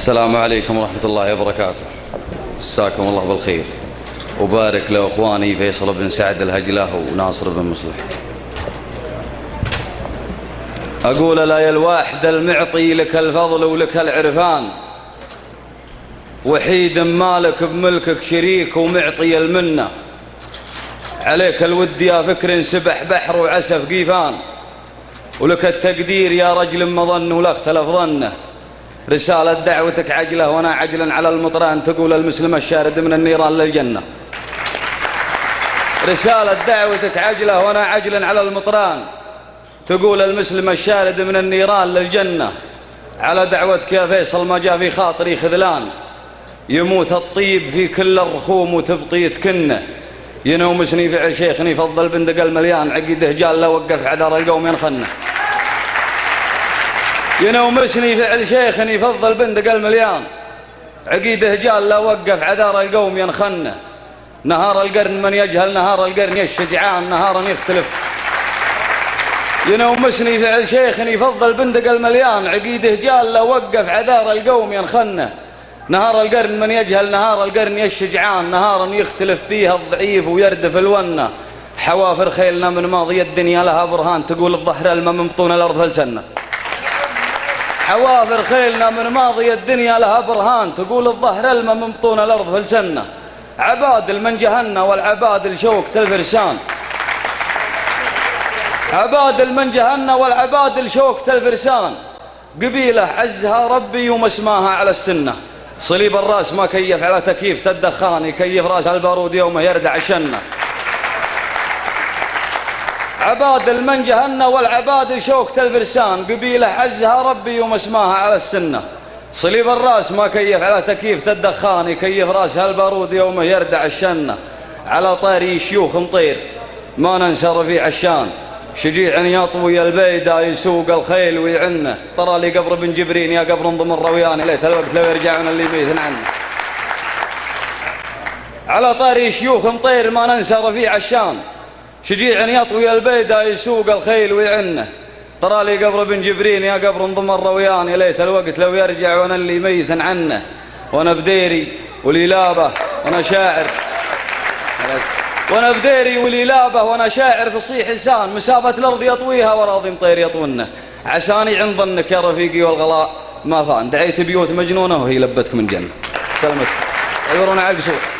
السلام عليكم ورحمة الله وبركاته. مساكم الله بالخير وبارك لأخواني فيصل بن سعد الهجله وناصر بن مصلح. أقول لا يا الواحد المعطي لك الفضل ولك العرفان، وحيد مالك بملكك شريك ومعطي المنة، عليك الود يا فكر سبح بحر وعسف قيفان، ولك التقدير يا رجل مظن ولا اختلف ظنه، رسالة دعوتك عجلة وانا عجلا على المطران، تقول المسلم الشارد من النيران للجنة. رسالة دعوتك عجلة وانا عجلا على المطران، تقول المسلم الشارد من النيران للجنة. على دعوتك يا فيصل ما جاء في خاطري خذلان، يموت الطيب في كل الرخوم وتبطي يتكنه، ينومسني فعل شيخني فضل بندق المليان، عقيده جال لا وقف عذر القوم ينخنه. ينومسني فعل شيخني يفضل بندق المليان، عقيده جال لا وقف عذار القوم ينخنه. نهار القرن من يجهل نهار القرن الشجعان، نهارا يختلف. ينومسني فعل شيخني يفضل بندق المليان، عقيده جال لا وقف عذار القوم ينخنه. نهار القرن من يجهل نهار القرن الشجعان، نهارا يختلف فيها الضعيف ويردف الونه. حوافر خيلنا من ماضي الدنيا لها برهان، تقول الظهر الماء من بطون الارض فلسنه. حوافر خيلنا من ماضي الدنيا لها برهان، تقول الظهر الماء من بطون الارض فلسنه. عبادل من جهنة والعبادل شوكة الفرسان، عبادل من جهنة والعبادل شوكة الفرسان. قبيلة عزها ربي ومسماها على السنة، صليب الراس ما كيف على تكييف الدخان، يكيف راس البارود يومه يردع الشنة. عبادل من جهنة والعبادل شوكة الفرسان، قبيلة عزها ربي ومسماها على السنة، صليب الراس ما كيف على تكييف الدخان، يكيف راس البارود يومه يردع الشنة. على طاري شيوخ مطير ما ننسى رفيع الشان، شجيع يطوي البيدا يسوق الخيل ويعنه. ترى لي قبر بن جبرين يا قبر انضم الرويان، ليت الوقت لو يرجعون اللي ميت عنه. على طاري شيوخ مطير ما ننسى رفيع الشان، شجيع يطوي البيدا يسوق الخيل ويعنه. ترى لي قبر بن جبرين يا قبر انضم الرويان، ليت الوقت لو يرجعون اللي ميت عنه. وانا بديري ولي لابه وانا شاعر، وانا بديري ولي لابه وانا شاعر فصيح لسان، مسافة الارض يطويها وراضي مطير يطونه. عساني عند ظنك يا رفيقي والغلاء ما فان، دعيت بيوت مجنونه وهي لبتك من جنه. سلامتك عيورنا على القصور.